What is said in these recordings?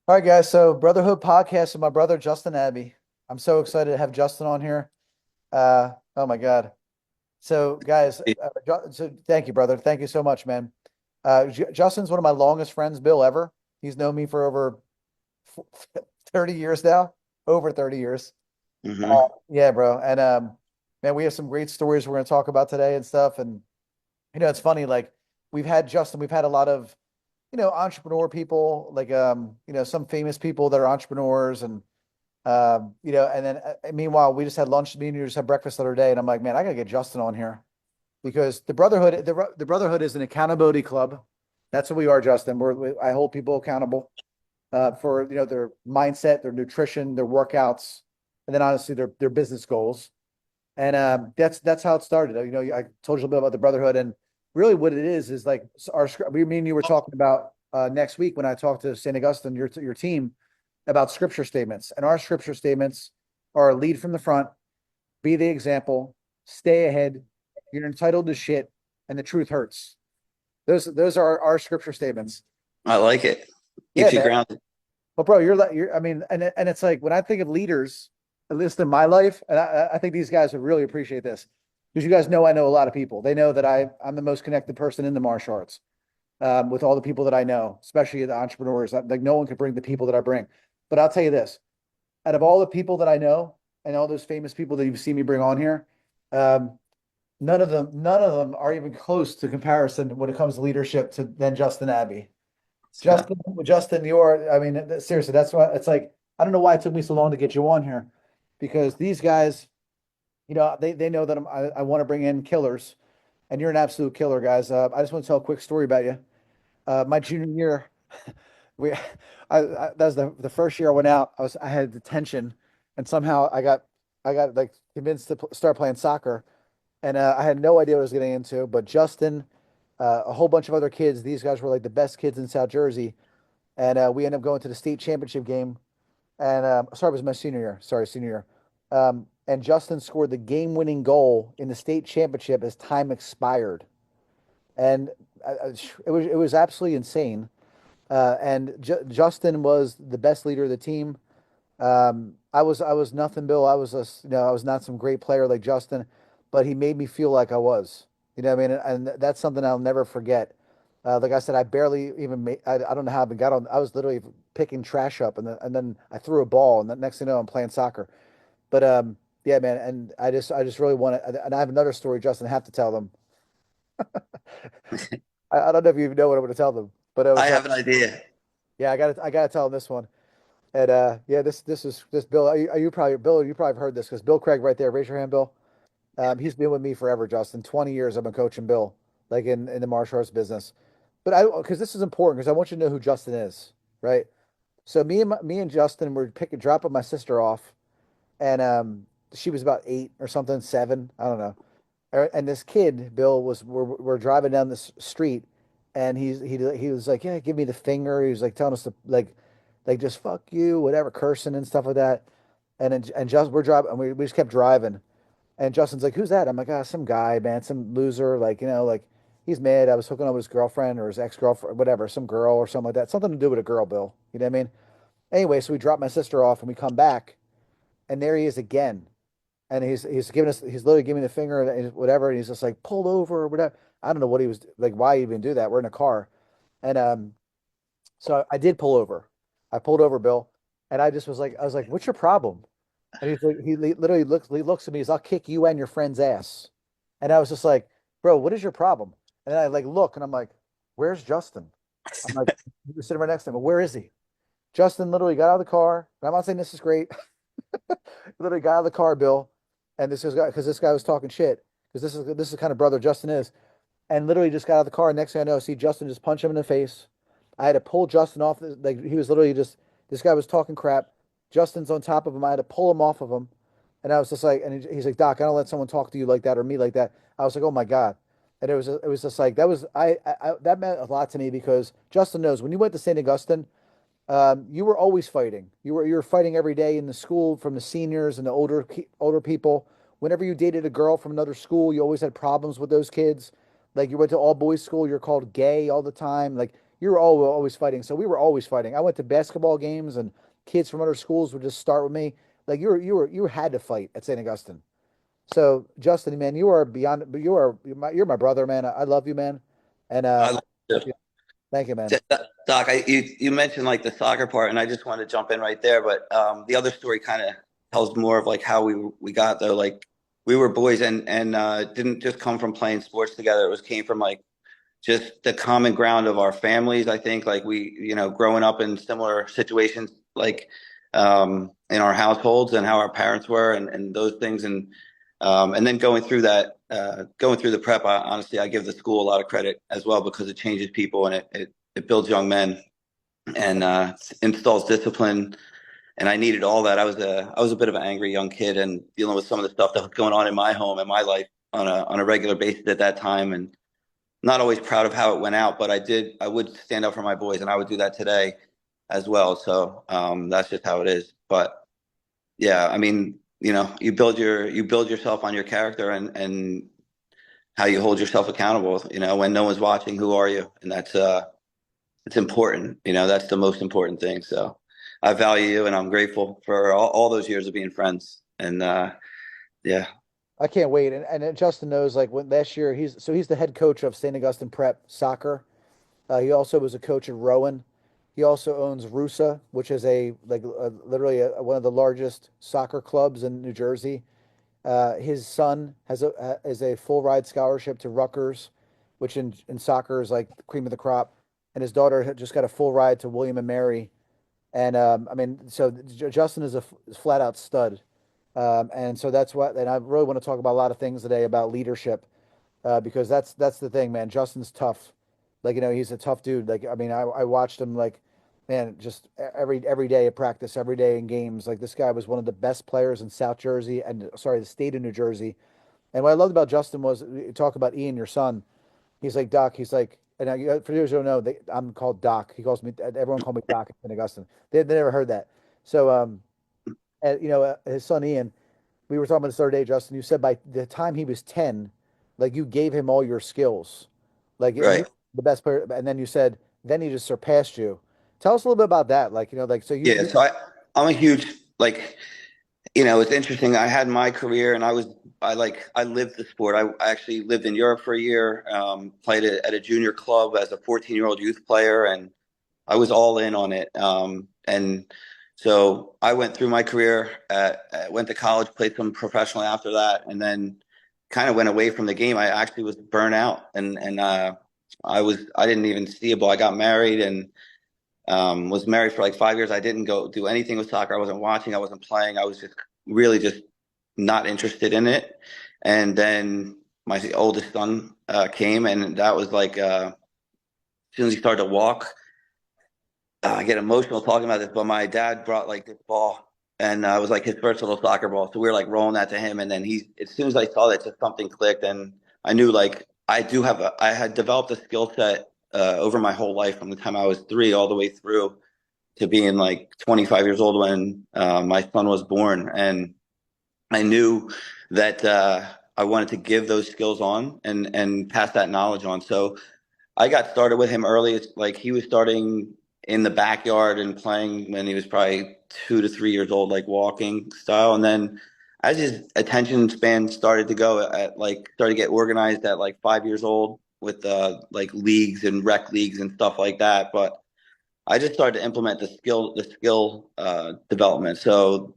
All right, guys. So, Brotherhood podcast with my brother Justin Abbey. I'm so excited to have Justin on here. Oh my God. So, guys, so thank you, brother. Thank you so much, man. Justin's one of my longest friends, Bill, ever. He's known me for over 30 years now, over 30 years. Hmm. Yeah, bro. And man, we have some great stories we're going to talk about today and stuff. And it's funny, like we've had Justin, we've had a lot of entrepreneur people, like some famous people that are entrepreneurs and and then meanwhile we just had lunch, me and you just had breakfast the other day, and I'm like, man, I gotta get Justin on here because the Brotherhood is an accountability club. That's what we are, Justin. I hold people accountable for their mindset, their nutrition, their workouts, and then honestly their business goals. And that's how it started. I told you a little bit about the Brotherhood, and really what it is like me and you were talking about next week when I talked to St. Augustine, your team, about scripture statements. And our scripture statements are lead from the front, be the example, stay ahead, you're entitled to shit, and the truth hurts. Those are our scripture statements. I like it. Yeah, Keeps you man. grounded. But bro, I mean, and it's like when I think of leaders, at least in my life, and I think these guys would really appreciate this because you guys know I know a lot of people. They know that I'm the most connected person in the martial arts with all the people that I know, especially the entrepreneurs. Like no one could bring the people that I bring. But I'll tell you this: out of all the people that I know and all those famous people that you've seen me bring on here, um, none of them are even close to comparison when it comes to leadership to than Justin Abbey. Yeah. Justin, I mean, seriously, that's why it's like, I don't know why it took me so long to get you on here because these guys, they know that I want to bring in killers and you're an absolute killer, guys. I just want to tell a quick story about you. My junior year, we, that was the first year I went out. I had detention and somehow I got like convinced to start playing soccer and I had no idea what I was getting into, but Justin, a whole bunch of other kids, these guys were like the best kids in South Jersey and we ended up going to the state championship game. And sorry, it was my senior year. Sorry, senior year. And Justin scored the game-winning goal in the state championship as time expired, and it was absolutely insane. And Justin was the best leader of the team. I was nothing, Bill. I was not some great player like Justin, but he made me feel like I was. You know what I mean? And that's something I'll never forget. Like I said, I barely even made. I don't know how I got on. I was literally picking trash up, and then I threw a ball, and the next thing you know, I'm playing soccer. But yeah, man. And I just really want to. And I have another story, Justin. I have to tell them. I don't know if you even know what I'm going to tell them, but it I was have an idea. yeah. I gotta tell them this one. And yeah, this Bill. Are you probably Bill? You probably have heard this because Bill Craig right there. Raise your hand, Bill. He's been with me forever, Justin. 20 years I've been coaching Bill, like in the martial arts business. But because this is important because I want you to know who Justin is, right? So me and Justin were dropping my sister off, and she was about 8 or something, 7, I don't know. And this kid, Bill, we're driving down this street, and he was like, yeah, give me the finger. He was like telling us to like just fuck you, whatever, cursing and stuff like that. And just we're driving, and we just kept driving. And Justin's like, who's that? I'm like, ah, some guy, man, some loser, like like he's mad. I was hooking up with his girlfriend or his ex-girlfriend, whatever, some girl or something like that. Something to do with a girl, Bill. You know what I mean? Anyway, so we drop my sister off and we come back, and there he is again. And he's literally giving me the finger and whatever, and he's just like, pull over or whatever. I don't know what he was like, why he even do that. We're in a car. And so I did pull over. I pulled over, Bill, and I was like, what's your problem? And he's like, literally looks at me, he's, I'll kick you and your friend's ass. And I was just like, bro, what is your problem? And then I like look and I'm like, where's Justin? I'm like, he was sitting right next to him. Where is he? Justin literally got out of the car. And I'm not saying this is great. Literally got out of the car, Bill. And this guy was talking shit. Because this is the kind of brother Justin is. And literally just got out of the car. And next thing I know, I see Justin just punch him in the face. I had to pull Justin off. Like he was literally just this guy was talking crap. Justin's on top of him. I had to pull him off of him. And I was just like, and he's like, Doc, I don't let someone talk to you like that or me like that. I was like, oh my God. And it was just like that meant a lot to me because Justin knows when you went to St. Augustine, you were always fighting. You were fighting every day in the school from the seniors and the older people. Whenever you dated a girl from another school, you always had problems with those kids. Like you went to all boys school, you're called gay all the time. Like you were all always fighting. So we were always fighting. I went to basketball games and kids from other schools would just start with me. Like you had to fight at St. Augustine. So Justin, man, you are beyond. You're my brother, man. I love you, man. And I love yeah, it. thank you, man. Doc, you mentioned like the soccer part, and I just want to jump in right there. But the other story kind of tells more of like how we got there. Like we were boys, and didn't just come from playing sports together. It was came from like just the common ground of our families. I think like we, growing up in similar situations, like in our households and how our parents were, and those things, and then going through that, going through the prep. Honestly, I give the school a lot of credit as well because it changes people and it builds young men and installs discipline. And I needed all that. I was a bit of an angry young kid and dealing with some of the stuff that was going on in my home and my life on a regular basis at that time, and not always proud of how it went out, but I would stand up for my boys, and I would do that today as well. So that's just how it is. But yeah, I mean, you build yourself on your character and how you hold yourself accountable. When no one's watching, who are you? And that's it's important. That's the most important thing. So I value you, and I'm grateful for all those years of being friends. And yeah, I can't wait. And Justin knows like when last year he's the head coach of St. Augustine Prep soccer. He also was a coach at Rowan. He also owns Rusa, which is literally one of the largest soccer clubs in New Jersey. His son is a full ride scholarship to Rutgers, which in soccer is like the cream of the crop. And his daughter just got a full ride to William and Mary. And I mean, so Justin is a flat out stud. And so that's what, and I really want to talk about a lot of things today about leadership, because that's the thing, man. Justin's tough. Like, he's a tough dude. Like, I mean, I watched him like, man, just every day at practice, every day in games. Like this guy was one of the best players in South Jersey and sorry, the state of New Jersey. And what I loved about Justin was you talk about Ian, your son. He's like Doc. He's like, and for those who don't know, I'm called Doc. He calls me. Everyone called me Doc in Augustine. They never heard that. So and, his son Ian. We were talking about this other day, Justin. You said by the time he was 10, like you gave him all your skills, like and he right. was the best player. And then you said then he just surpassed you. Tell us a little bit about that. Like like so Yeah. you So I'm a huge like. It's interesting. I had my career and I lived the sport. I actually lived in Europe for a year, played at a junior club as a 14-year-old youth player, and I was all in on it. And so I went through my career, went to college, played some professionally after that, and then kind of went away from the game. I actually was burnt out, and I didn't even see a ball. I got married and was married for like 5 years. I didn't go do anything with soccer. I wasn't watching. I wasn't playing. I was just really just not interested in it. And then my oldest son came, and that was like as soon as he started to walk, I get emotional talking about this. But my dad brought like this ball, and it was like his first little soccer ball. So we were like rolling that to him, and then as soon as I saw that, just something clicked, and I knew like I had developed a skill set over my whole life from the time I was 3 all the way through to being like 25 years old when my son was born. And I knew that I wanted to give those skills on and pass that knowledge on. So I got started with him early. It's like he was starting in the backyard and playing when he was probably 2 to 3 years old, like walking style. And then as his attention span started to go started to get organized at like 5 years old with like leagues and rec leagues and stuff like that. But I just started to implement the skill development. So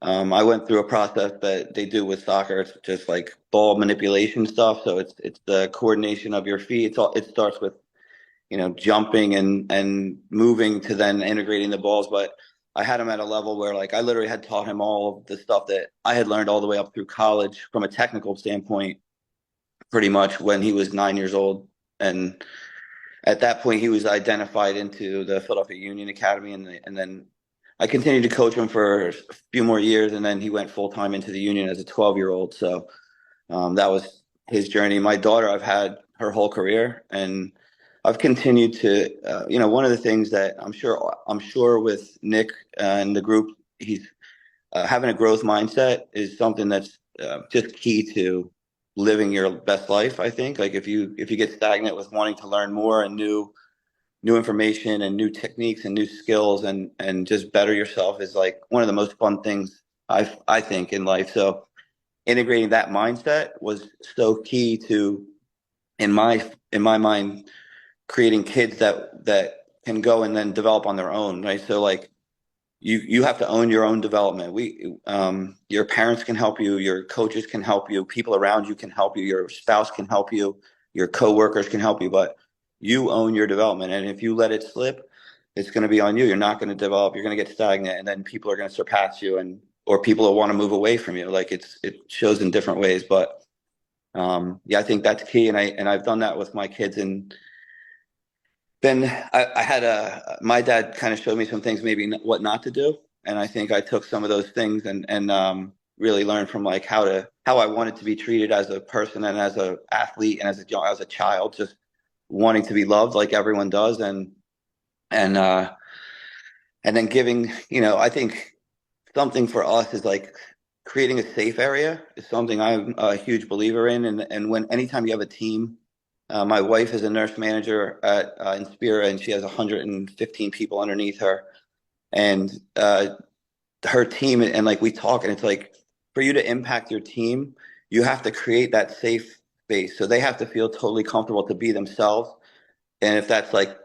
I went through a process that they do with soccer. It's just like ball manipulation stuff. So it's the coordination of your feet. It starts with jumping and moving to then integrating the balls. But I had him at a level where like I literally had taught him all of the stuff that I had learned all the way up through college from a technical standpoint, pretty much when he was 9 years old. And at that point, he was identified into the Philadelphia Union Academy, and then I continued to coach him for a few more years, and then he went full time into the Union as a 12-year-old. So that was his journey. My daughter, I've had her whole career, and I've continued to, one of the things that I'm sure with Nick and the group, he's having a growth mindset is something that's just key to living your best life. I think like if you get stagnant with wanting to learn more and new, new information and new techniques and new skills and just better yourself is like one of the most fun things I think in life. So integrating that mindset was so key to in my mind creating kids that can go and then develop on their own, right? So like you have to own your own development. Your parents can help you, your coaches can help you, people around you can help you, your spouse can help you, your coworkers can help you, but you own your development. And if you let it slip, it's going to be on you. You're not going to develop. You're going to get stagnant, and then people are going to surpass you, and or people will want to move away from you. Like it shows in different ways, but yeah, I think that's key. And I've done that with my kids, and then I had my dad kind of showed me some things, maybe what not to do. And I think I took some of those things and really learned from like how I wanted to be treated as a person and as a athlete and as a child, just wanting to be loved like everyone does. And, uh, and then giving, I think something for us is like creating a safe area is something I'm a huge believer in. And when anytime you have a team, my wife is a nurse manager at Inspira, and she has 115 people underneath her. And her team, and like we talk, and it's like for you to impact your team, you have to create that safe space. So they have to feel totally comfortable to be themselves. And if that's like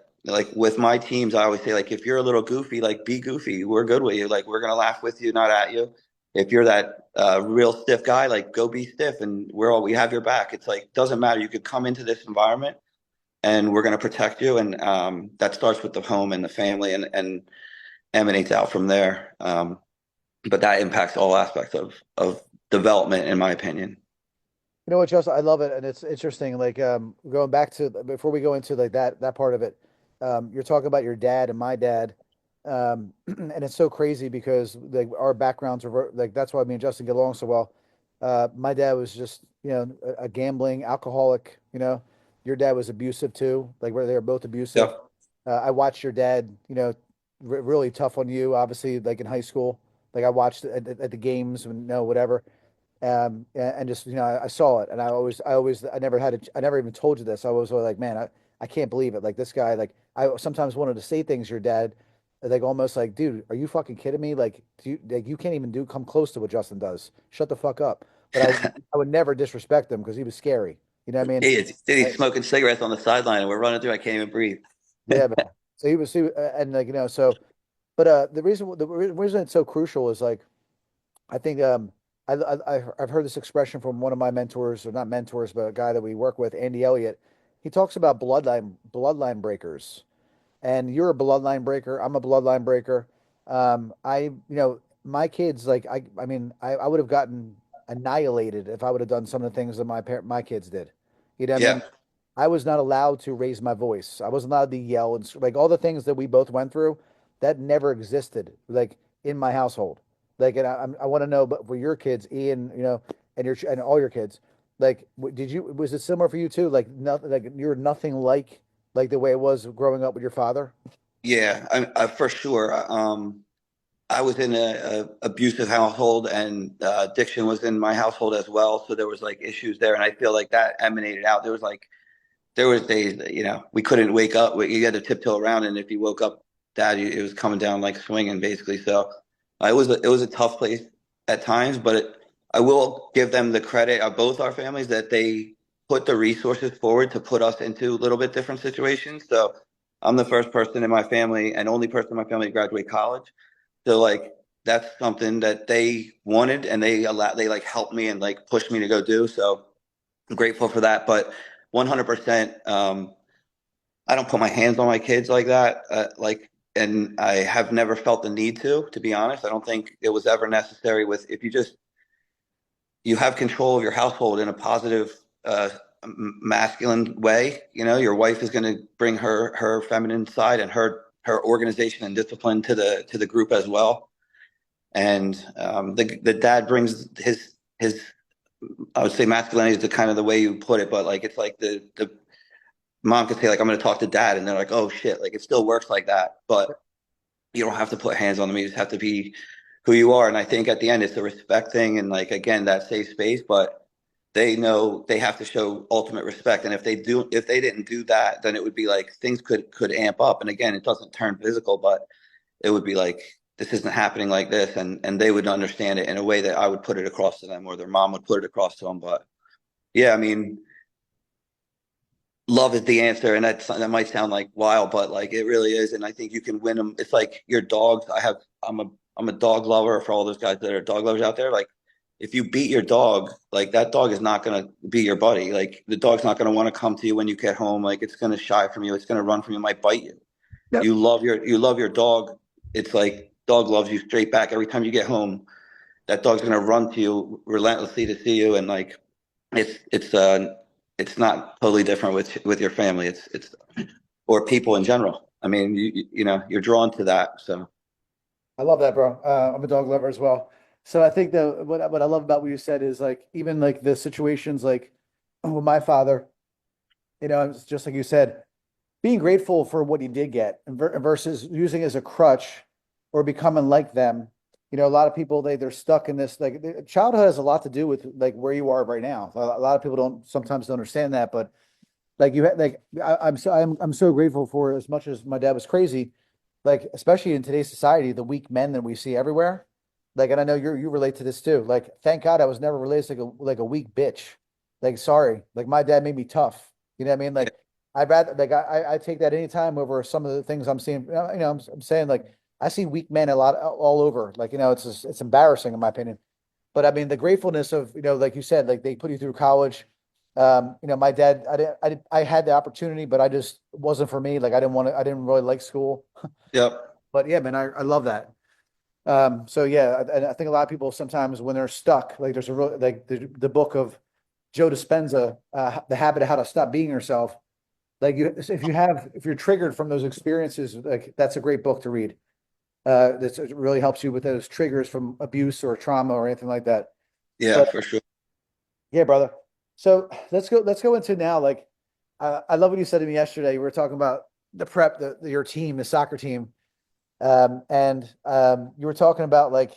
with my teams, I always say like if you're a little goofy, like be goofy. We're good with you. Like we're gonna laugh with you, not at you. If you're that real stiff guy, like go be stiff, and we have your back. It's like doesn't matter. You could come into this environment, and we're gonna protect you. And that starts with the home and the family, and emanates out from there. But that impacts all aspects of development, in my opinion. You know what, Justin? I love it, and it's interesting. Like going back to before we go into like that part of it, you're talking about your dad and my dad, and it's so crazy because like our backgrounds are like that's why me and Justin get along so well. My dad was just a gambling alcoholic. Your dad was abusive too. Like where they were both abusive. Yep. I watched your dad, really tough on you. Obviously, like in high school, like I watched at the games and whatever. And just I saw it, and I never I never even told you this. I was like, man, I can't believe it. Like this guy, like I sometimes wanted to say things your dad, like almost like, dude, are you fucking kidding me? Like, you can't even come close to what Justin does. Shut the fuck up. But I would never disrespect him because he was scary. You know what I mean? He's I, smoking cigarettes on the sideline, and we're running through. I can't even breathe. yeah, man. So and like so. But the reason it's so crucial is like I think I've heard this expression from one of my mentors, or not mentors, but a guy that we work with, Andy Elliott. He talks about bloodline breakers, and you're a bloodline breaker. I'm a bloodline breaker. My kids, like I mean, I would have gotten annihilated if I would have done some of the things that my kids did. You know what I mean? Yeah, I was not allowed to raise my voice. I wasn't allowed to yell and like all the things that we both went through. That never existed, like in my household. Like, and I want to know, but for your kids, Ian, and all your kids, like, did you was it similar for you too? Like nothing, like you're nothing like the way it was growing up with your father. yeah, for sure. I was in a abusive household, and addiction was in my household as well. So there was like issues there, and I feel like that emanated out. There was days that we couldn't wake up. You had to tiptoe around, and if you woke up, Dad, it was coming down like swinging, basically. So it was a tough place at times, but I will give them the credit of both our families that they put the resources forward to put us into a little bit different situations. So I'm the first person in my family and only person in my family to graduate college. So like that's something that they wanted, and they like helped me and like pushed me to go do. So I'm grateful for that. But 100%, I don't put my hands on my kids like that. And I have never felt the need to be honest. I don't think it was ever necessary with, if you have control of your household in a positive, masculine way, your wife is going to bring her feminine side and her organization and discipline to the group as well. And the dad brings his I would say masculinity is the kind of the way you put it, but like it's like the mom could say like I'm going to talk to dad, and they're like, oh shit, like it still works like that, but you don't have to put hands on them. You just have to be who you are. And I think at the end it's a respect thing, and like again that safe space. But they know they have to show ultimate respect. And if they didn't do that, then it would be like things could amp up. And again, it doesn't turn physical, but it would be like this isn't happening like this, and they would understand it in a way that I would put it across to them, or their mom would put it across to them. But yeah, I mean, love is the answer, and that might sound like wild, but like it really is. And I think you can win them. It's like your dogs. I'm a dog lover for all those guys that are dog lovers out there. Like if you beat your dog, like that dog is not gonna be your buddy. Like the dog's not gonna want to come to you when you get home. Like it's gonna shy from you. It's gonna run from you. Might bite you. Yep. You love your dog. It's like dog loves you straight back. Every time you get home, that dog's gonna run to you relentlessly to see you. And like it's it's uh it's not totally different with your family. It's or people in general. I mean, you know, you're drawn to that. So I love that, bro. I'm a dog lover as well. So I think that what I love about what you said is like even like the situations like with my father, it's just like you said, being grateful for what he did get versus using it as a crutch or becoming like them. A lot of people they're stuck in this like childhood has a lot to do with like where you are right now. A lot of people don't sometimes don't understand that, but like I'm so grateful for as much as my dad was crazy, like especially in today's society, the weak men that we see everywhere. Like, and I know you relate to this too. Like, thank God I was never raised like a weak bitch. Like, sorry, like my dad made me tough. You know what I mean? yeah, Like, I'd rather like I take that anytime over some of the things I'm seeing. I'm saying like I see weak men a lot all over. Like, it's embarrassing in my opinion. But I mean, the gratefulness of, like you said, like they put you through college. My dad, I had the opportunity, but I just it wasn't for me. Like I didn't really like school. yep, But yeah, man, I love that. So yeah, I think a lot of people sometimes when they're stuck, like there's a real like the book of Joe Dispenza, The Habit of How to Stop Being Yourself. Like if you're triggered from those experiences, like that's a great book to read. It really helps you with those triggers from abuse or trauma or anything like that. yeah, But for sure. yeah, brother. So let's go into now. Like, I love what you said to me yesterday. We were talking about the prep, your team, the soccer team, and you were talking about like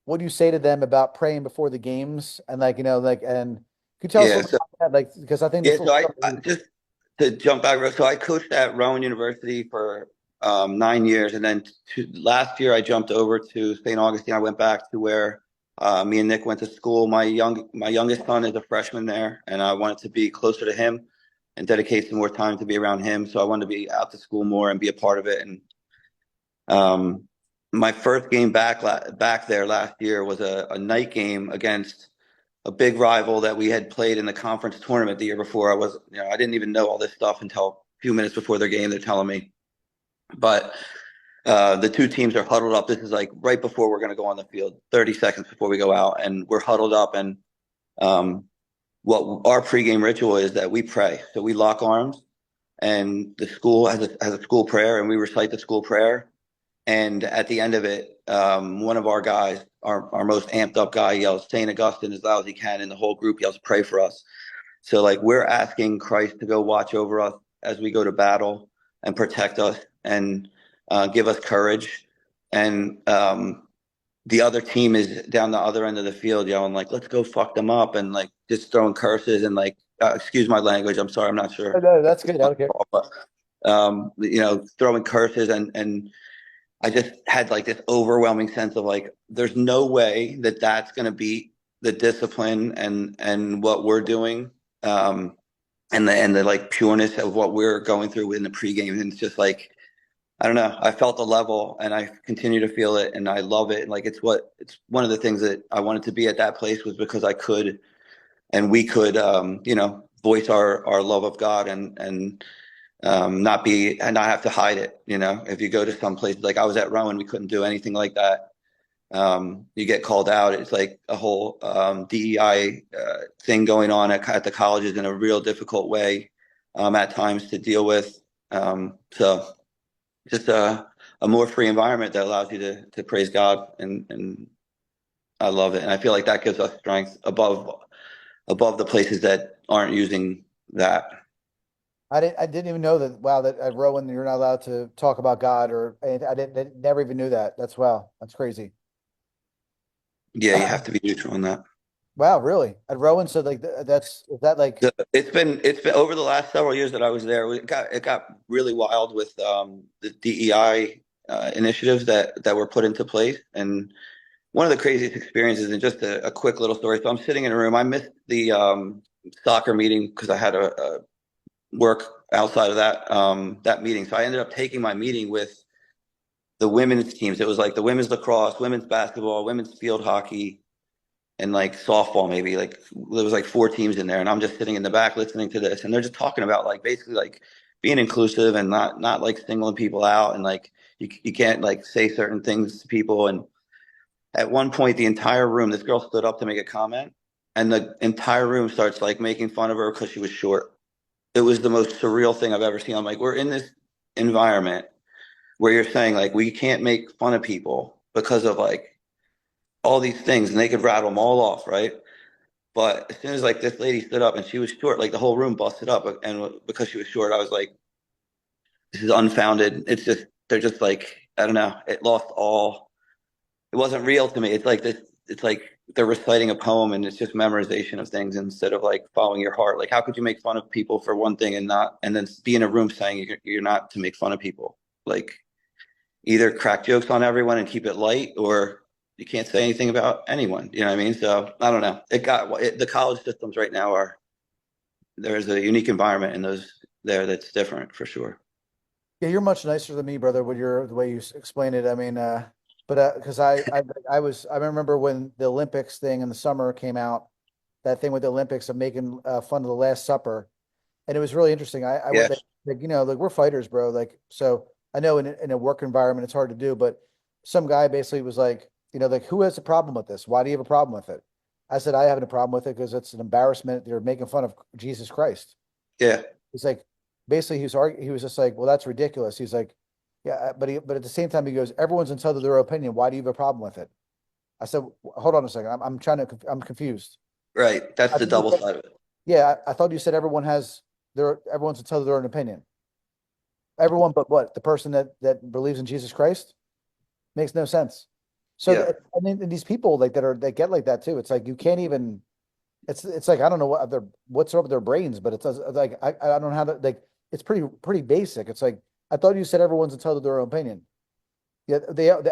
what do you say to them about praying before the games and like like and could you tell us a Yeah, little bit so about that? Like because I think yeah, this will so cover I just to jump back, so I coached at Rowan University for 9 years, and then last year I jumped over to St. Augustine. I went back to where me and Nick went to school. My youngest son is a freshman there, and I wanted to be closer to him and dedicate some more time to be around him. So I wanted to be out to school more and be a part of it. And um, my first game back there last year was a night game against a big rival that we had played in the conference tournament the year before. I didn't even know all this stuff until a few minutes before their game. They're telling me, but the two teams are huddled up. This is like right before we're going to go on the field, 30 seconds before we go out, and we're huddled up. And um, what our pregame ritual is that we pray. So we lock arms, and the school has a school prayer, and we recite the school prayer. And at the end of it, one of our guys, our most amped up guy, yells St. Augustine as loud as he can, and the whole group yells, pray for us. So, like, we're asking Christ to go watch over us as we go to battle and protect us and give us courage. And the other team is down the other end of the field yelling, like, let's go fuck them up, and like just throwing curses and like, excuse my language. I'm sorry. I'm not Oh, sure. no, that's good. I don't care. But, throwing curses and I just had like this overwhelming sense of like, there's no way that that's going to beat the discipline and what we're doing, and the like pureness of what we're going through in the pregame. And it's just like, I don't know. I felt the level, and I continue to feel it, and I love it. Like it's one of the things that I wanted to be at that place was because I could and we could, voice our love of God and not have to hide it. If you go to some place like I was at Rowan, we couldn't do anything like that. You get called out. It's like a whole DEI thing going on at the colleges in a real difficult way at times to deal with. So just a more free environment that allows you to praise God, and I love it. And I feel like that gives us strength above the places that aren't using that. I didn't even know that. Wow, that at Rowan you're not allowed to talk about God or I didn't never even knew that. That's wow. That's crazy. Yeah, you have to be neutral in that. Wow, really? At Rowan, so like that's is that like It's been over the last several years that I was there. It got really wild with the DEI initiatives that were put into place, and one of the craziest experiences. And just a quick little story. So I'm sitting in a room. I missed the soccer meeting because I had a work outside of that meeting. So I ended up taking my meeting with the women's teams. It was like the women's lacrosse, women's basketball, women's field hockey, and like softball. Maybe like there was like four teams in there, and I'm just sitting in the back listening to this, and they're just talking about like basically like being inclusive and not like singling people out, and like you can't like say certain things to people. And at one point, the entire room, this girl stood up to make a comment, and the entire room starts like making fun of her because she was short. It was the most surreal thing I've ever seen. I'm like, we're in this environment where you're saying like we can't make fun of people because of like all these things, and they could rattle them all off, right? But as soon as like this lady stood up and she was short, like the whole room busted up, and because she was short, I was like, this is unfounded. It's just they're just like I don't know. It lost all. It wasn't real to me. It's like this. It's like they're reciting a poem, and it's just memorization of things instead of like following your heart. Like, how could you make fun of people for one thing and not, and then be in a room saying you're not to make fun of people? Like, either crack jokes on everyone and keep it light, or you can't say anything about anyone. You know what I mean? So I don't know. The college systems right now are there's a unique environment in those there that's different for sure. yeah, you're much nicer than me, brother, with your the way you explain it. I mean, but because I remember when the Olympics thing in the summer came out, that thing with the Olympics of making fun of the Last Supper, and it was really interesting. I would Yes. like like we're fighters, bro. Like so, I know in a work environment it's hard to do, but some guy basically was like, like who has a problem with this? Why do you have a problem with it? I said I have a problem with it because it's an embarrassment. They're making fun of Jesus Christ. Yeah. He's like, basically, he was just like, well, that's ridiculous. He's like, yeah, but at the same time, he goes, everyone's entitled to their opinion. Why do you have a problem with it? I said, hold on a second. I'm confused. Right. That's I the thought you double said, side of it. yeah, I thought you said everyone's entitled to their own opinion. Everyone, but what? The person that believes in Jesus Christ makes no sense. So, Yeah. and these people like that get like that too. It's like you can't even. It's like I don't know what's up with their brains, but it's like I don't know how to like. It's pretty basic. It's like I thought you said everyone's entitled to their own opinion. Yeah,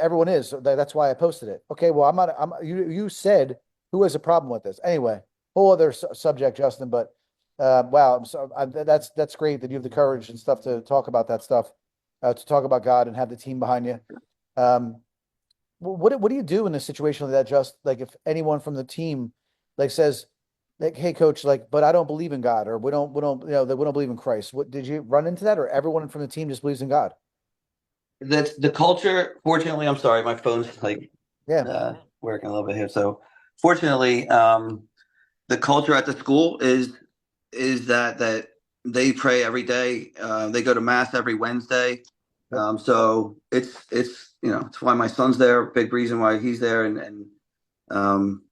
everyone is. So that's why I posted it. Okay, well I'm not. You said who has a problem with this anyway? Whole other subject, Justin. But wow, that's great that you have the courage and stuff to talk about that stuff, to talk about God and have the team behind you. Um, what do you do in a situation like that? Just like if anyone from the team like says like, "Hey, coach, like, but I don't believe in God," or we don't, that we don't believe in Christ. What did you run into that, or everyone from the team just believes in God? That's the culture. Fortunately, I'm sorry, my phone's like Yeah, working a little bit here. So fortunately, the culture at the school is that they pray every day. They go to mass every Wednesday. yep. So it's it's why my son's there. Big reason why he's there, and um,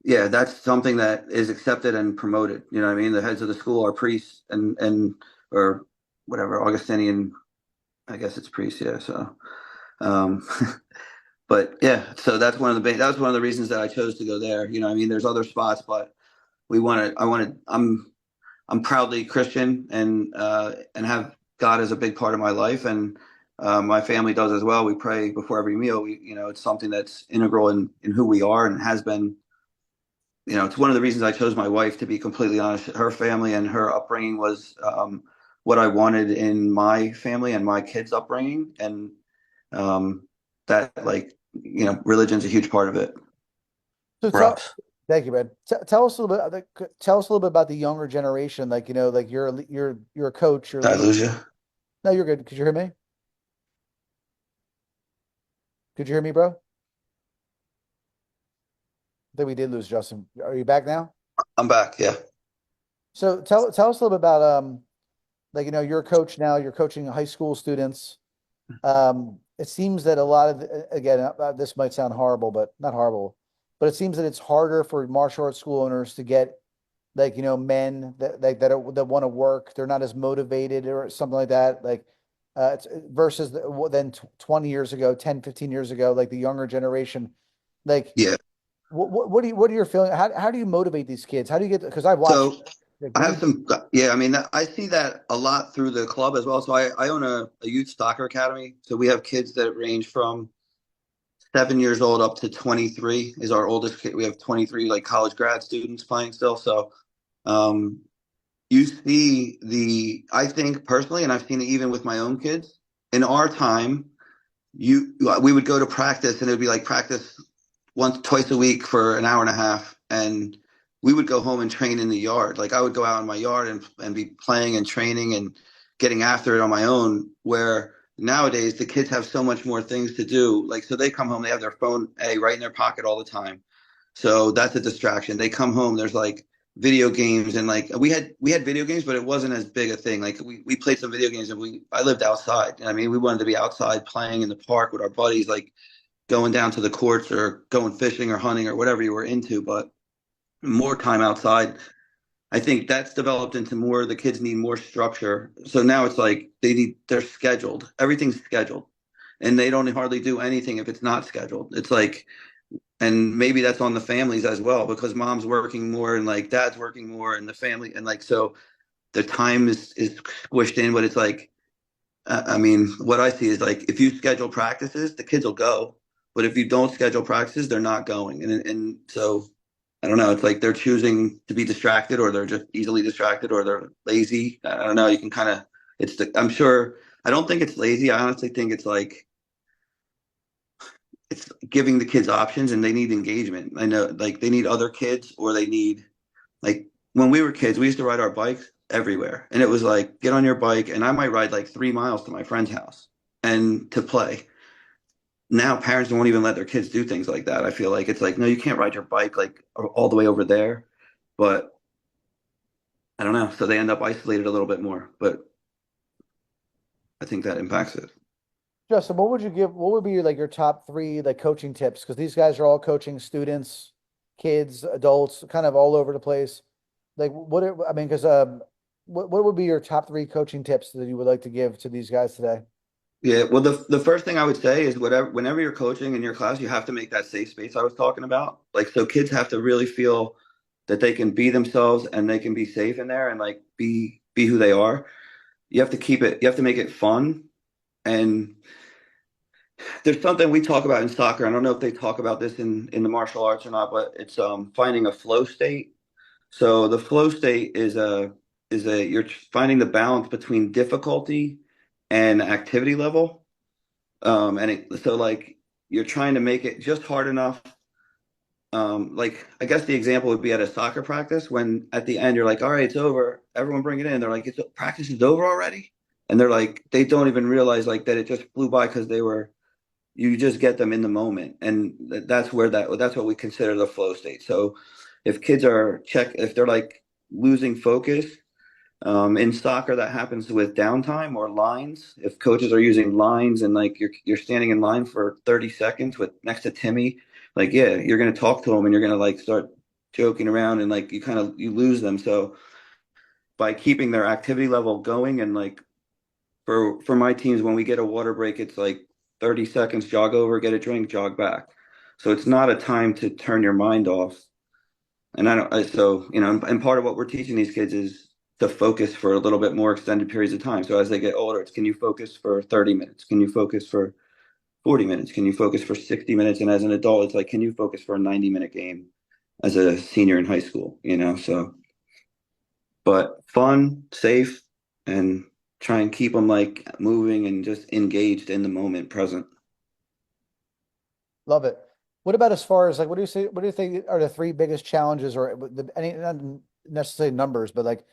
yeah, that's something that is accepted and promoted. You know what I mean? The heads of the school are priests and or whatever Augustinian. I guess it's priests. Yeah. So, um, but yeah, so that was one of the reasons that I chose to go there. You know, I mean, there's other spots, but we wanted. I wanted. I'm proudly Christian and have God as a big part of my life, and my family does as well. We pray before every meal. It's something that's integral in who we are and has been. It's one of the reasons I chose my wife. To be completely honest, her family and her upbringing was what I wanted in my family and my kids' upbringing, and um, that like religion's a huge part of it So for us. thank you, man. Tell us a little bit. Tell us a little bit about the younger generation. Like like you're a coach, you're a Did I leader. lose you? No, you're good. Could you hear me? Could you hear me, bro? I think we did lose Justin. Are you back now? I'm back. Yeah. So tell us a little bit about like you're a coach now. You're coaching high school students. It seems that a lot of again, this might sound horrible, but not horrible, but it seems that it's harder for martial arts school owners to get like men that want to work. They're not as motivated or something like that. Like it's versus than 20 years ago, 10, 15 years ago, like the younger generation. Like Yeah. What are your feelings? How do you motivate these kids? How do you get, because I've watched, So like, I when have you, some, yeah, I mean, I see that a lot through the club as well. So I own a youth soccer academy. So we have kids that range from 7 years old up to 23 is our oldest kid. We have 23 like college grad students playing still. So um, you see I think personally, and I've seen it even with my own kids, in our time, we would go to practice and it would be like practice once, twice a week for an hour and a half. And we would go home and train in the yard. Like I would go out in my yard and be playing and training and getting after it on my own. Where nowadays the kids have so much more things to do. Like, so they come home, they have their phone, right in their pocket all the time. So that's a distraction. They come home, there's like video games and like we had video games, but it wasn't as big a thing. Like we played some video games and I lived outside. I mean, we wanted to be outside playing in the park with our buddies, like going down to the courts or going fishing or hunting or whatever you were into, but more time outside. I think that's developed into more, the kids need more structure. So now it's like they're scheduled. Everything's scheduled. And they don't hardly do anything if it's not scheduled. It's like, and maybe that's on the families as well because mom's working more and like dad's working more and the family and like so the time is squished in, but it's like I mean, what I see is like if you schedule practices, the kids will go. But if you don't schedule practices, they're not going. And so I don't know. It's like they're choosing to be distracted, or they're just easily distracted, or they're lazy. I don't know. You can kind of. I'm sure. I don't think it's lazy. I honestly think it's like it's giving the kids options, and they need engagement. I know, like they need other kids, or they need like when we were kids, we used to ride our bikes everywhere. And it was like, get on your bike. And I might ride like 3 miles to my friend's house and to play. Now parents won't even let their kids do things like that. I feel like it's like, no, you can't ride your bike like all the way over there. But I don't know. So they end up isolated a little bit more. But I think that impacts it. Justin, what would be like your top three like coaching tips? Because these guys are all coaching students, kids, adults, kind of all over the place. Like I mean, because what would be your top three coaching tips that you would like to give to these guys today? Yeah, well, the first thing I would say is whenever you're coaching in your class, you have to make that safe space I was talking about. Like, so kids have to really feel that they can be themselves and they can be safe in there and like be who they are. You have to make it fun. And there's something we talk about in soccer. I don't know if they talk about this in the martial arts or not, but it's finding a flow state. So the flow state is you're finding the balance between difficulty and activity level. So like you're trying to make it just hard enough. Like I guess the example would be at a soccer practice when at the end you're like, all right, it's over. Everyone bring it in. They're like, practice is over already. And they're like, they don't even realize like that it just flew by because you just get them in the moment. And that's what we consider the flow state. So if they're like losing focus, in soccer, that happens with downtime or lines. If coaches are using lines and like you're standing in line for 30 seconds with next to Timmy, like yeah, you're gonna talk to them and you're gonna like start joking around and like you lose them. So by keeping their activity level going and like for my teams, when we get a water break, it's like 30 seconds, jog over, get a drink, jog back. So it's not a time to turn your mind off. And I don't, so, and part of what we're teaching these kids is to focus for a little bit more extended periods of time. So as they get older, it's can you focus for 30 minutes? Can you focus for 40 minutes? Can you focus for 60 minutes? And as an adult, it's like, can you focus for a 90-minute game as a senior in high school? So, but fun, safe, and try and keep them like moving and just engaged in the moment, present. Love it. What about as far as like, what do you think are the three biggest challenges or any, not necessarily numbers, but like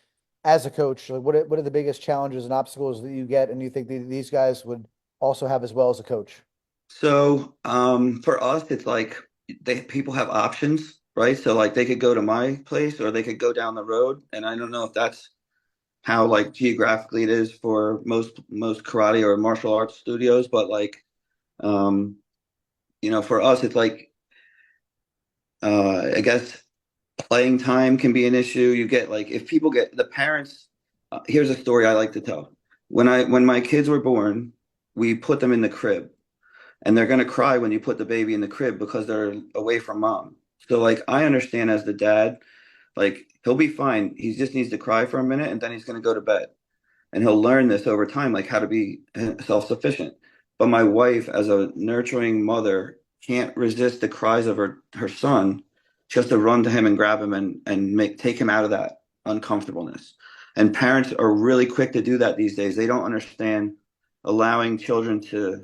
as a coach, like what are the biggest challenges and obstacles that you get and you think these guys would also have as well as a coach? So for us, it's like people have options, right? So like they could go to my place or they could go down the road, and I don't know if that's how like geographically it is for most karate or martial arts studios, but like um, for us, it's like I guess playing time can be an issue. You get like if people get the parents. Here's a story I like to tell. When my kids were born, we put them in the crib and they're going to cry when you put the baby in the crib because they're away from mom. So like I understand as the dad, like he'll be fine. He just needs to cry for a minute and then he's going to go to bed. And he'll learn this over time, like how to be self-sufficient. But my wife, as a nurturing mother, can't resist the cries of her son. She has to run to him and grab him and make take him out of that uncomfortableness. And parents are really quick to do that these days. They don't understand allowing children to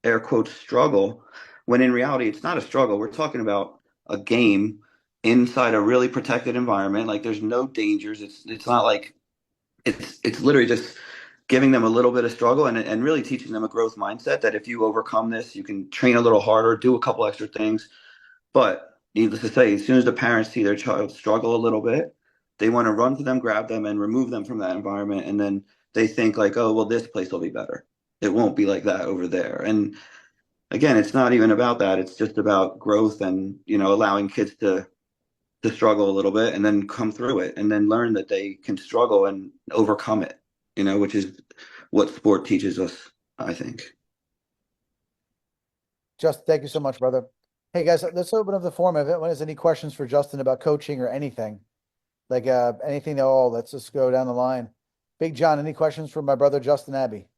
air quotes struggle when in reality it's not a struggle. We're talking about a game inside a really protected environment. Like there's no dangers. It's not like it's literally just giving them a little bit of struggle and really teaching them a growth mindset that if you overcome this, you can train a little harder, do a couple extra things. But needless to say, as soon as the parents see their child struggle a little bit, they want to run to them, grab them, and remove them from that environment. And then they think like, oh, well, this place will be better. It won't be like that over there. And again, it's not even about that. It's just about growth and, allowing kids to struggle a little bit and then come through it and then learn that they can struggle and overcome it, which is what sport teaches us, I think. Justin, thank you so much, brother. Hey guys, let's open up the forum. If anyone has any questions for Justin about coaching or anything, like anything at all, let's just go down the line. Big John, any questions for my brother Justin Abbey?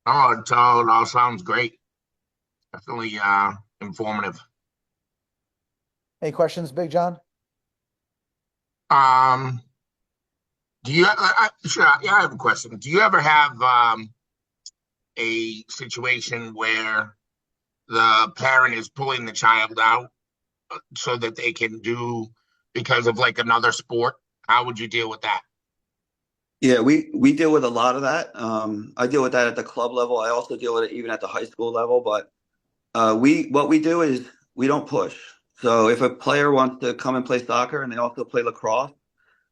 Oh, it all sounds great. Definitely informative. Any questions, Big John? Um, do you sure, yeah, I have a question. Do you ever have a situation where the parent is pulling the child out so that they can do because of like another sport? How would you deal with that? Yeah, we deal with a lot of that. I deal with that at the club level. I also deal with it even at the high school level. But we what we do is we don't push. So if a player wants to come and play soccer and they also play lacrosse,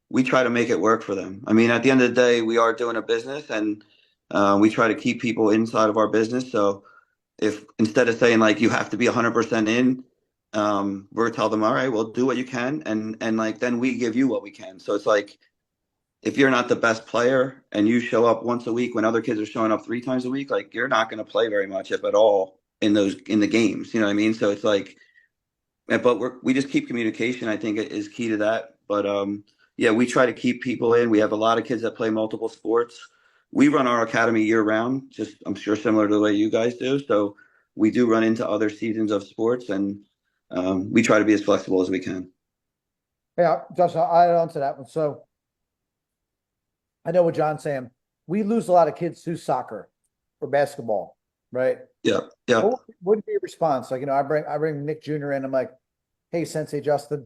we try to make it work for them. I mean, at the end of the day, we are doing a business and we try to keep people inside of our business. So if instead of saying like you have to be 100% in, we're tell them, all right, well, do what you can, and like then we give you what we can. So it's like if you're not the best player and you show up once a week when other kids are showing up 3 times a week, like you're not going to play very much, if at all, in the games. You know what I mean? So it's like, but we just keep communication. I think is key to that. But yeah, we try to keep people in. We have a lot of kids that play multiple sports. We run our academy year round, just I'm sure similar to the way you guys do. So we do run into other seasons of sports, and we try to be as flexible as we can. Yeah, Justin, I'll add on to that one. So I know what John's saying. We lose a lot of kids to soccer or basketball, right? Yeah, yeah, What would be your response? Like, I bring Nick Jr. in. I'm like, hey, Sensei Justin,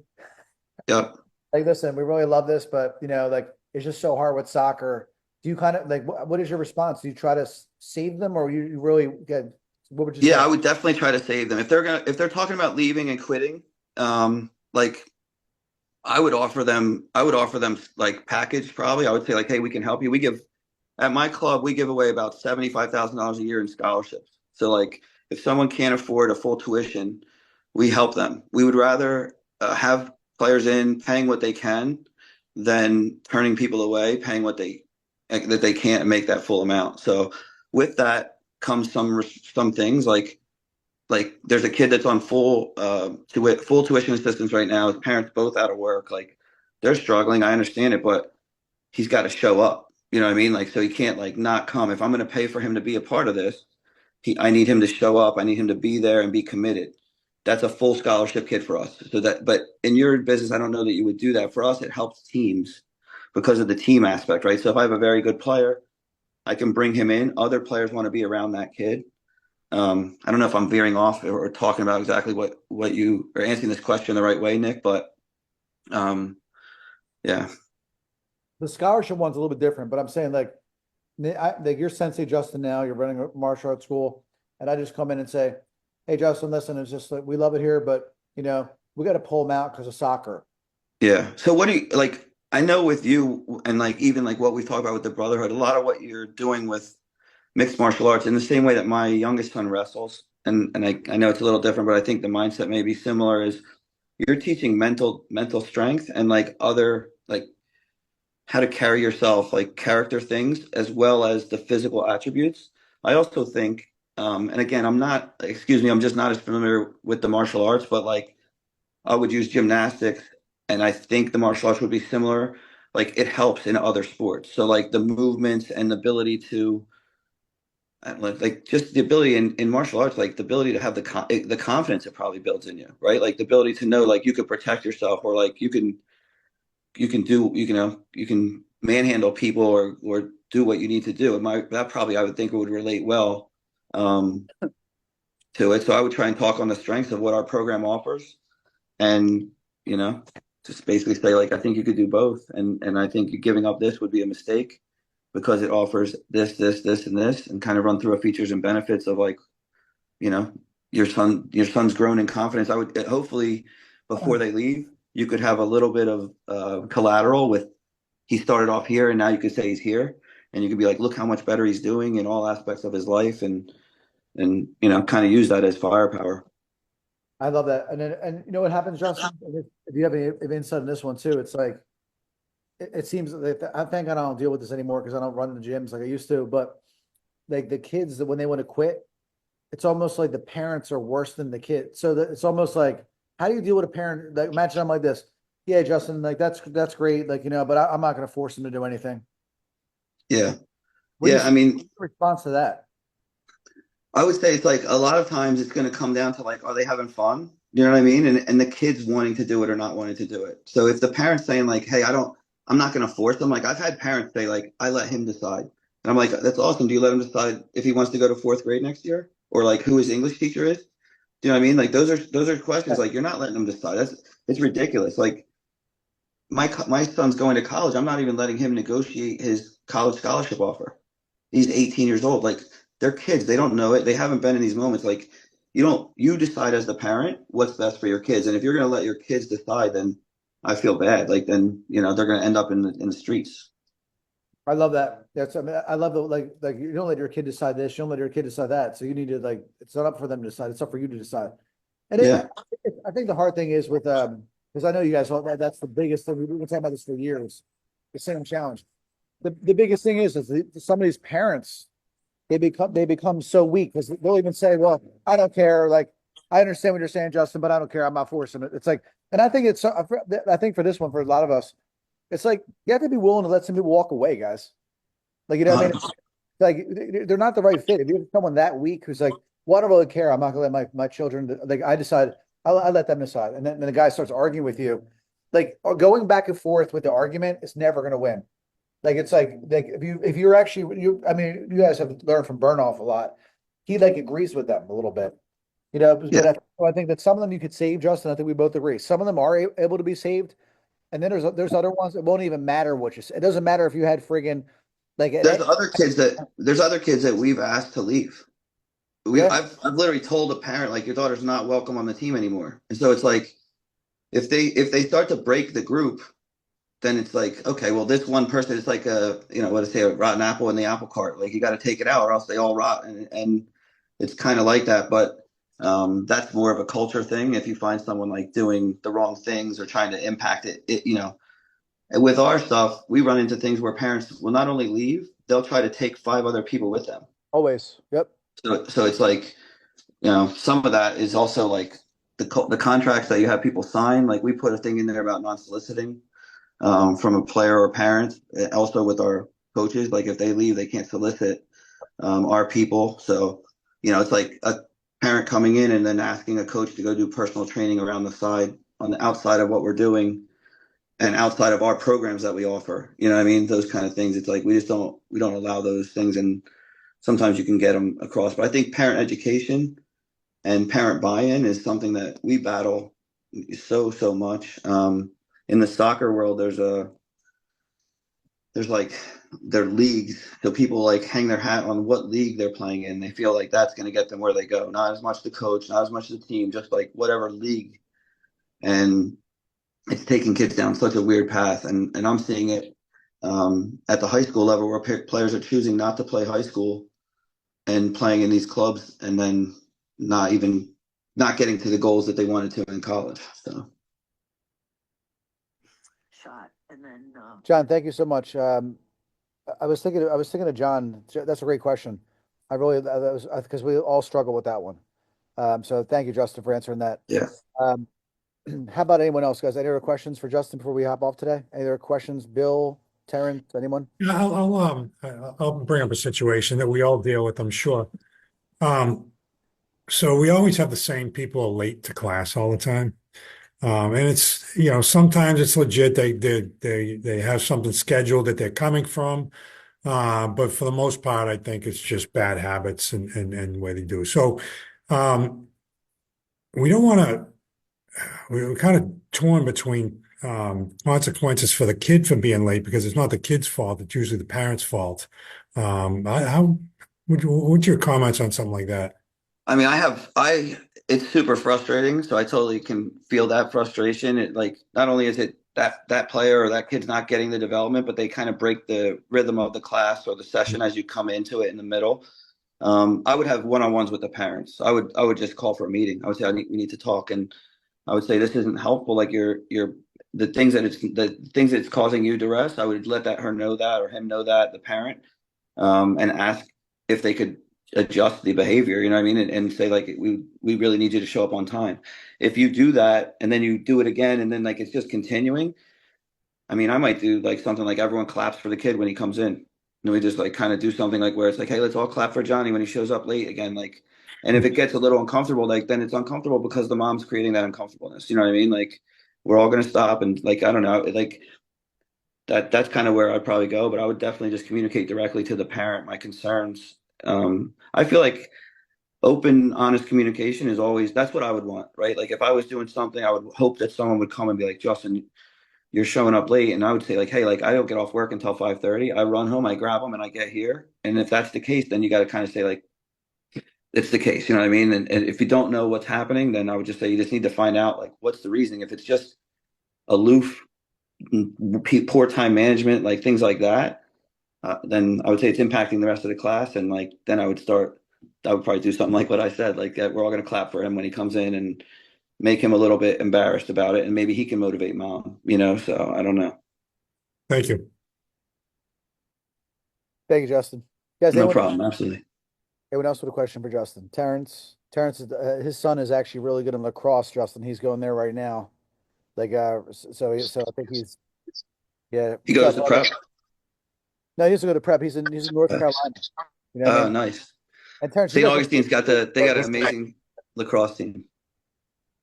yeah. like, listen, we really love this, but like, it's just so hard with soccer. Do you kind of like, what is your response? Do you try to save them, or you really get? What would you Yeah, say? I would definitely try to save them. If they're talking about leaving and quitting, like I would offer them like package probably. I would say like, hey, we can help you. We give at my club, we give away about $75,000 a year in scholarships. So like if someone can't afford a full tuition, we help them. We would rather have players in paying what they can than turning people away, paying what they that they can't make that full amount. So with that comes some things like there's a kid that's on full tuition assistance right now. His parents both out of work. Like they're struggling. I understand it, but he's got to show up. You know what I mean? Like so he can't like not come. If I'm going to pay for him to be a part of this, I need him to show up. I need him to be there and be committed. That's a full scholarship kid for us. But in your business, I don't know that you would do that. For us, it helps teams because of the team aspect, right? So if I have a very good player, I can bring him in. Other players want to be around that kid. I don't know if I'm veering off or talking about exactly what you are answering this question the right way, Nick, but um, yeah, The scholarship one's a little bit different, but I'm saying like you're Sensei Justin now. You're running a martial arts school, and I just come in and say, "Hey, Justin, listen, it's just like we love it here, but we got to pull them out because of soccer." yeah. So what do you like? I know with you and like even like what we talked about with the Brotherhood, a lot of what you're doing with mixed martial arts in the same way that my youngest son wrestles, and I know it's a little different, but I think the mindset may be similar. Is you're teaching mental strength and like other like how to carry yourself, like character things, as well as the physical attributes. I also think And again, I'm not, excuse me, I'm just not as familiar with the martial arts, but like I would use gymnastics, and I think the martial arts would be similar. Like it helps in other sports. So like the movements and the ability to like just the ability in martial arts, like the ability to have the confidence it probably builds in you, right? Like the ability to know like you could protect yourself, or like you can do you can manhandle people, or do what you need to do. That probably I would think it would relate well um, to it. So I would try and talk on the strengths of what our program offers, and you know just basically say like I think you could do both, and I think giving up this would be a mistake because it offers this, and this, and kind of run through a features and benefits of like you know your son's grown in confidence. I would hopefully before they leave you could have a little bit of collateral with he started off here and now you could say he's here, and you could be like look how much better he's doing in all aspects of his life, and kind of use that as firepower. I love that. And then, and you know what happens, Justin? If you have any insight on this one too, it's like it seems that I think I don't deal with this anymore because I don't run the gyms like I used to. But like the kids that when they want to quit, it's almost like the parents are worse than the kid. So that it's almost like, how do you deal with a parent? Like imagine I'm like this. Yeah, Justin, like that's great, like but I'm not going to force them to do anything. Yeah, What do you yeah. say I mean, in response to that? I would say it's like a lot of times it's going to come down to like, are they having fun? You know what I mean? And the kids wanting to do it or not wanting to do it. So if the parents saying like, hey, I'm not going to force them. Like I've had parents say like, I let him decide. And I'm like, that's awesome. Do you let him decide if he wants to go to fourth grade next year, or like who his English teacher is? Do you know what I mean? Like those are questions like you're not letting them decide. It's ridiculous. Like my son's going to college. I'm not even letting him negotiate his college scholarship offer. He's 18 years old. Like they're kids. They don't know it. They haven't been in these moments. Like you decide as the parent what's best for your kids. And if you're going to let your kids decide, then I feel bad. Like then, they're going to end up in the streets. I love that. That's I mean, I love the like you don't let your kid decide this, you don't let your kid decide that. So you need to like it's not up for them to decide, it's up for you to decide. And Yeah. I think the hard thing is with because I know you guys all that's the biggest thing. We've been talking about this for years. The same challenge. The biggest thing is some of these parents they become so weak because they'll even say, "Well, I don't care." Like I understand what you're saying, Justin, but I don't care. I'm not forcing it. It's like, and I think I think for this one for a lot of us, it's like you have to be willing to let some people walk away, guys. Like what I mean? 100%. Like they're not the right fit. If you have someone that weak who's like, "Well, I don't really care. I'm not gonna let my children." Like I decide, I let them decide, and then the guy starts arguing with you, like going back and forth with the argument is never gonna win. Like it's like if you're actually I mean you guys have learned from Burnoff a lot. He like agrees with them a little bit, Yeah. But I think that some of them you could save, Justin. I think we both agree. Some of them are able to be saved, and then there's other ones that won't even matter what you say. It doesn't matter if you had friggin' like There's other kids that we've asked to leave. yeah. I've literally told a parent like your daughter's not welcome on the team anymore. And so it's like if they start to break the group, then it's like, okay, well, this one person is like what to say, a rotten apple in the apple cart. Like you got to take it out, or else they all rot. And it's kind of like that. But that's more of a culture thing. If you find someone like doing the wrong things or trying to impact it. And with our stuff, we run into things where parents will not only leave, they'll try to take five other people with them. Always. Yep. So it's like, some of that is also like the contracts that you have people sign. Like we put a thing in there about non-soliciting from a player or parent. Also with our coaches, like if they leave, they can't solicit our people. So, it's like a parent coming in and then asking a coach to go do personal training around the side on the outside of what we're doing and outside of our programs that we offer. You know what I mean? Those kind of things. It's like we don't allow those things, and sometimes you can get them across. But I think parent education and parent buy-in is something that we battle so much. In the soccer world, there's like their leagues, so people like hang their hat on what league they're playing in. They feel like that's going to get them where they go. Not as much the coach, not as much the team, just like whatever league. And it's taking kids down such a weird path. And I'm seeing it at the high school level where players are choosing not to play high school and playing in these clubs, and then not even not getting to the goals that they wanted to in college. So John, thank you so much. I was thinking of John. That's a great question. I really that was because we all struggle with that one. So thank you, Justin, for answering that. Yeah. Um, how about anyone else, guys? Any other questions for Justin before we hop off today? Any other questions? Bill, Terrence, anyone? Yeah, I'll bring up a situation that we all deal with, I'm sure. Um, so we always have the same people late to class all the time. And it's, sometimes it's legit. They have something scheduled that they're coming from. But for the most part, I think it's just bad habits and way they do. So, um, we don't want to, we're kind of torn between, consequences for the kid for being late because it's not the kid's fault. It's usually the parent's fault. How what's your comments on something like that? I mean, it's super frustrating. So I totally can feel that frustration. It like, not only is it that player or that kid's not getting the development, but they kind of break the rhythm of the class or the session as you come into it in the middle. I would have one-on-ones with the parents. I would just call for a meeting. I would say, we need to talk. And I would say, this isn't helpful. Like the things that it's causing you duress. I would let her know that, or him know that, the parent, and ask if they could adjust the behavior. You know what I mean? And say like, we really need you to show up on time. If you do that and then you do it again, and then like it's just continuing. I mean, I might do like something like everyone claps for the kid when he comes in. And we just like kind of do something like where it's like, hey, let's all clap for Johnny when he shows up late again. Like, and if it gets a little uncomfortable, like then it's uncomfortable because the mom's creating that uncomfortableness. You know what I mean? Like, we're all gonna stop and like, I don't know, like that's kind of where I'd probably go. But I would definitely just communicate directly to the parent my concerns. I feel like open, honest communication is always, that's what I would want, right? Like if I was doing something, I would hope that someone would come and be like, Justin, you're showing up late. And I would say like, hey, like I don't get off work until 5:30. I run home, I grab them and I get here. And if that's the case, then you got to kind of say like, it's the case, you know what I mean? And if you don't know what's happening, then I would just say you just need to find out like what's the reasoning. If it's just aloof, poor time management, like things like that, then I would say it's impacting the rest of the class. And like, then I would probably do something like what I said, like we're all going to clap for him when he comes in and make him a little bit embarrassed about it. And maybe he can motivate mom, so I don't know. Thank you. Thank you, Justin. Guys, No problem. Absolutely. anyone else with a question for Justin? Terrence, his son is actually really good in lacrosse. Justin, he's going there right now. Like, so I think yeah. He goes to prep. No, he doesn't go to prep. He's in North Carolina. You know what I Oh, mean? nice. And Terrence, St. Augustine's they got an amazing lacrosse team.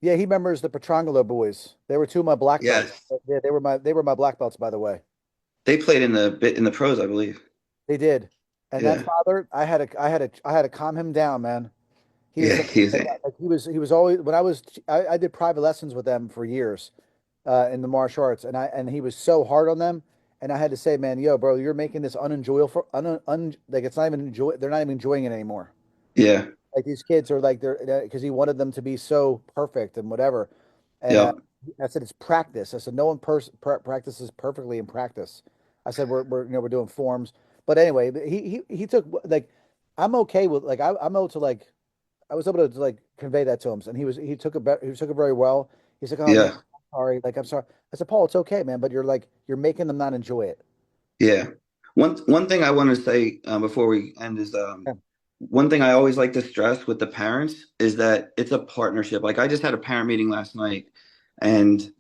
Yeah, he remembers the Petrangelo boys. They were two of my black belts. Yes. Yeah, they were my black belts, by the way. They played in the pros, I believe. They did. And that Yeah. father, I had to calm him down, man. He was Yeah. like, he was always when I did private lessons with them for years, in the martial arts, and he was so hard on them, and I had to say, man, yo, bro, you're making this unenjoyable for like it's not even they're not even enjoying it anymore. Yeah. Like these kids are like they're because he wanted them to be so perfect and whatever. And Yeah. I said it's practice. I said no one practices perfectly in practice. I said we're doing forms, but anyway, he took like I'm okay with like I'm able to like I was able to like convey that to him, and he took it very well. He's like, oh man, Yeah. I'm sorry, like I'm sorry. I said, Paul, it's okay, man, but you're making them not enjoy it. Yeah. One thing I want to say before we end is Yeah. one thing I always like to stress with the parents is that it's a partnership. Like I just had a parent meeting last night, and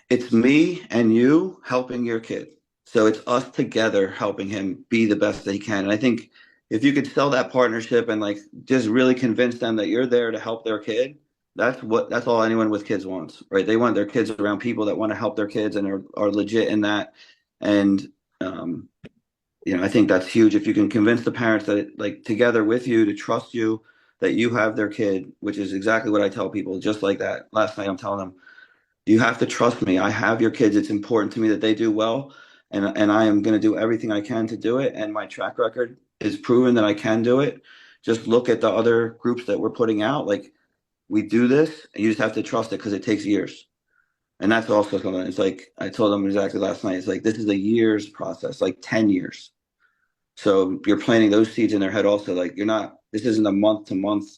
it's me and you helping your kid. So it's us together helping him be the best that he can. And I think if you could sell that partnership and like just really convince them that you're there to help their kid, that's all anyone with kids wants, right? They want their kids around people that want to help their kids and are legit in that. And um, I think that's huge. If you can convince the parents that like together with you to trust you, that you have their kid, which is exactly what I tell people, just like that. Last night I'm telling them, you have to trust me. I have your kids. It's important to me that they do well, and I am going to do everything I can to do it. And my track record is proven that I can do it. Just look at the other groups that we're putting out. Like we do this, and you just have to trust it because it takes years. And that's also something. It's like I told them exactly last night. It's like this is a years process, like 10 years. So you're planting those seeds in their head also. Like you're not. This isn't a month to month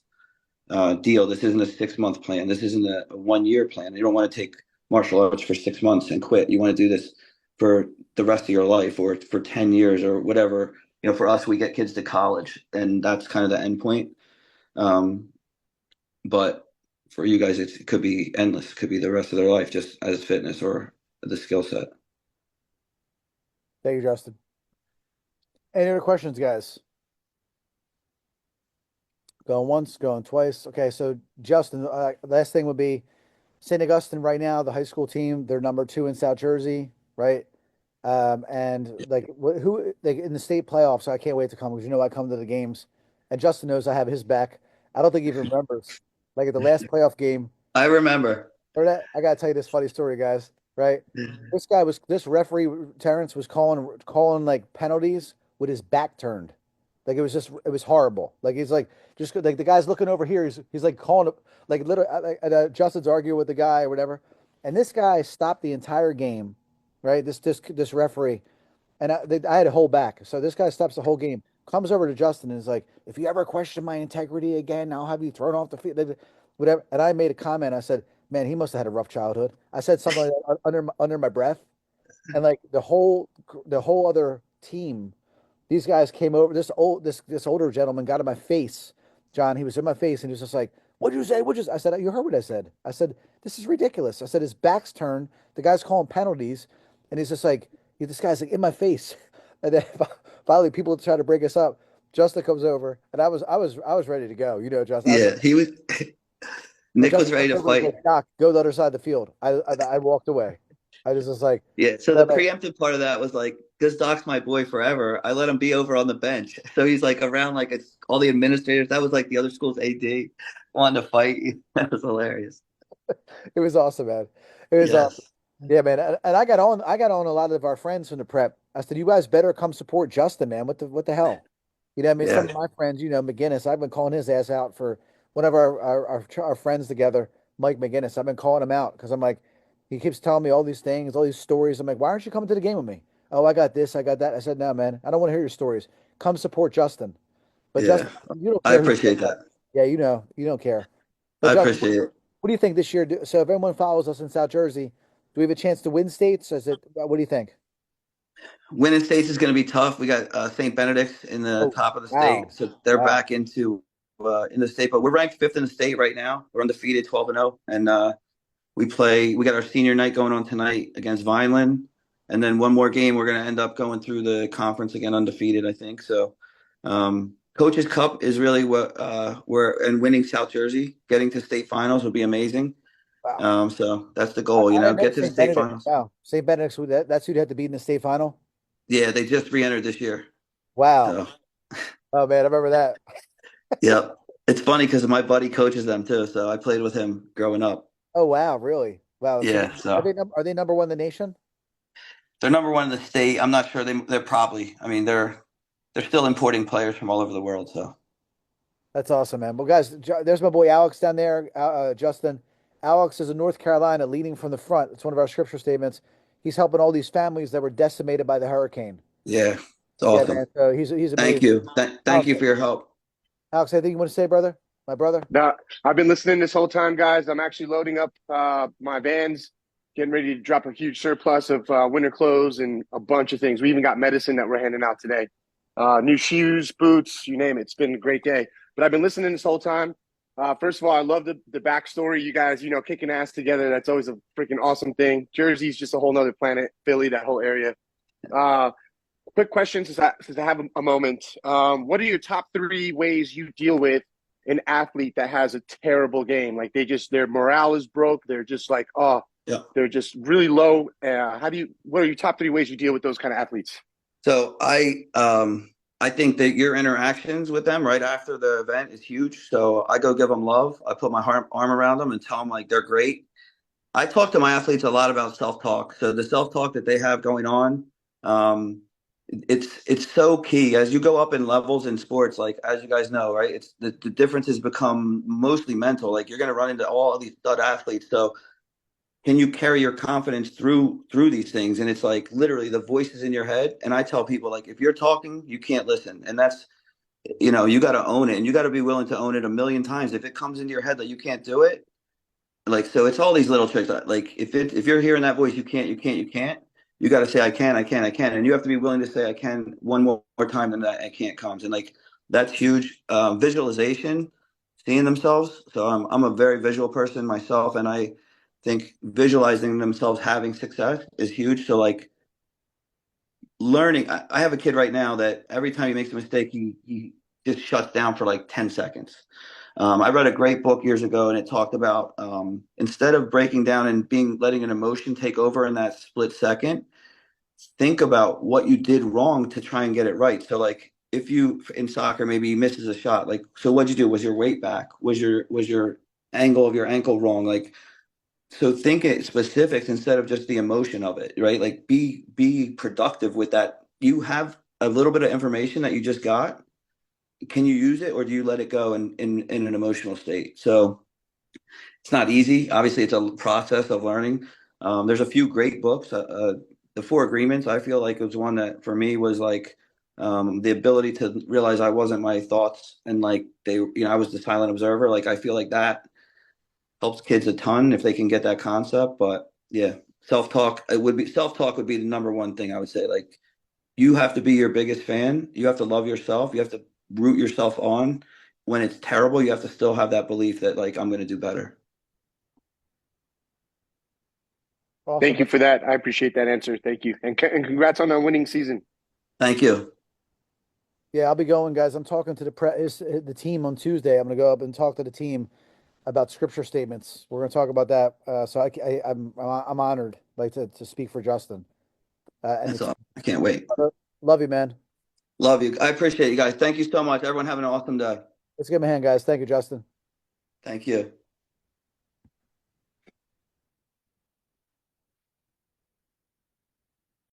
deal. This isn't a 6 month plan. This isn't a 1 year plan. You don't want to take martial arts for 6 months and quit. You want to do this for the rest of your life or for 10 years or whatever for us, we get kids to college, and that's kind of the end point. Um, but for you guys, it could be endless. It could be the rest of their life, just as fitness or the skill set. Thank you, Justin. Any other questions, guys? Going once, going twice. Okay, so Justin, last thing would be St. Augustine right now, the high school team, they're number 2 in South Jersey, right? And like who like in the state playoffs, I can't wait to come because I come to the games, and Justin knows I have his back. I don't think he even remembers. Like at the last playoff game, I remember. or that I gotta tell you this funny story, guys. Right? This referee Terrence was calling like penalties with his back turned. Like it was horrible. Like he's like just like the guy's looking over here. He's like calling it like literally. Justin's arguing with the guy or whatever, and this guy stopped the entire game. Right? This referee, and I had to hold back. So this guy stops the whole game, comes over to Justin and is like, "If you ever question my integrity again, I'll have you thrown off the field." Whatever. And I made a comment. I said, "Man, he must have had a rough childhood." I said something like that under my breath, and like the whole other team, these guys came over. This older gentleman got in my face, John. He was in my face, and he was just like, "What'd you say? What'd you?" I said, "You heard what I said." I said, "This is ridiculous." I said, "His back's turned. The guy's calling penalties, and he's just like, this guy's like in my face." And then finally, people try to break us up. Justin comes over, and I was ready to go. Justin. Yeah, he was. But Nick was Justin ready to comes over and fight. goes, "Doc, go the other side of the field." I walked away. I just was like, Yeah, so the "Man, preemptive part of that was like, because Doc's my boy forever, I let him be over on the bench. So he's like around like it's all the administrators. That was like the other school's AD wanting to fight. That was hilarious. it was awesome, man. It was awesome." Yes. Yeah, man. And I got on a lot of our friends from the prep. I said, "You guys better come support Justin, man. What the hell?" I mean, some Yeah. of my friends, McGinnis, I've been calling his ass out for one of our friends together, Mike McGinnis. I've been calling him out because I'm like, he keeps telling me all these things, all these stories. I'm like, "Why aren't you coming to the game with me?" "Oh, I got this, I got that." I said, "No, man, I don't want to hear your stories. Come support Justin." But Yeah. Justin, you don't I care who. appreciate that. Yeah, you don't care. But I Justin, appreciate it. what do you think this year? So if everyone follows us in South Jersey, do we have a chance to win states? What do you think? Winning states is going to be tough. We got St. Benedict's in the Oh, top of the state, wow. so they're Wow. back into in the state. But we're ranked fifth in the state right now. We're undefeated, 12-0, and we play. We got our senior night going on tonight against Vineland, and then one more game. We're going to end up going through the conference again undefeated, I think. So, Coaches Cup is really what we're and winning South Jersey, getting to state finals would be amazing. Wow. So that's the I, goal, I didn't know get to the St. state Benedict. finals. Wow. St. Benedict's, that's who they had to beat in the state final. Yeah, they just re-entered this year. Wow. So, Oh, man. I remember that. yeah, it's funny because my buddy coaches them too. So I played with him growing up. Oh, wow. Really? Wow. So Yeah, so are they number 1 in the nation? they're number one in the state. I'm not sure they're probably. I mean, they're still importing players from all over the world. So That's awesome, man. Well, guys, there's my boy Alex down there, Justin. Alex is in North Carolina leading from the front. It's one of our scripture statements. He's helping all these families that were decimated by the hurricane. yeah, it's Yeah, man. awesome. So he's Thank amazing. you. Thank Alex, you for your help. anything you want to say, brother? My brother? No, I've been listening this whole time, guys. I'm actually loading up my vans, getting ready to drop a huge surplus of winter clothes and a bunch of things. We even got medicine that we're handing out today. New shoes, boots, you name it. It's been a great day. But I've been listening this whole time. First of all, I love the backstory. You guys, kicking ass together. That's always a freaking awesome thing. Jersey's just a whole nother planet. Philly, that whole area. Quick question, since I have a moment. What are your top 3 ways you deal with an athlete that has a terrible game? Like their morale is broke. They're just like, Yeah. they're just really low. What are your top 3 ways you deal with those kind of athletes? So I think that your interactions with them right after the event is huge. So I go give them love. I put my arm around them and tell them like they're great. I talk to my athletes a lot about self-talk. So the self-talk that they have going on, it's so key as you go up in levels in sports. Like as you guys know, right? It's the difference has become mostly mental. Like you're going to run into all of these stud athletes. So can you carry your confidence through these things? And it's like literally the voices in your head. And I tell people like if you're talking, you can't listen, and that's you got to own it, and you got to be willing to own it a million times. If it comes into your head that you can't do it, like so, it's all these little tricks. Like if you're hearing that voice, you can't, you got to say, I can, I can, I can. And you have to be willing to say, I can one more time than that I can't comes. And like, that's huge. Visualization, seeing themselves. So I'm a very visual person myself. And I think visualizing themselves having success is huge. So like learning, I have a kid right now that every time he makes a mistake, he just shuts down for like 10 seconds. I read a great book years ago, and it talked about instead of breaking down and letting an emotion take over in that split second, think about what you did wrong to try and get it right. So, like if you in soccer maybe he misses a shot, like so what'd you do? Was your weight back? Was your angle of your ankle wrong? Like so, think it specifics instead of just the emotion of it, right? Like be productive with that. You have a little bit of information that you just got, can you use it or do you let it go in an emotional state? So it's not easy. Obviously, it's a process of learning. There's a few great books. The Four Agreements, I feel like, was one that for me was like the ability to realize I wasn't my thoughts and like I was the silent observer. Like I feel like that helps kids a ton if they can get that concept. But yeah, self talk would be the number one thing I would say. Like you have to be your biggest fan. You have to love yourself. You have to root yourself on. When it's terrible, you have to still have that belief that like I'm going to do better. Awesome. Thank you for that. I appreciate that answer. Thank you. And congrats on a winning season. Thank you. Yeah, I'll be going, guys. I'm talking to the team on Tuesday. I'm going to go up and talk to the team about scripture statements. We're going to talk about that. So I'm honored, like to speak for Justin. And That's all. I can't wait. Love you, man. Love you. I appreciate you guys. Thank you so much. Everyone have an awesome day. Let's give him a hand, guys. Thank you, Justin. Thank you.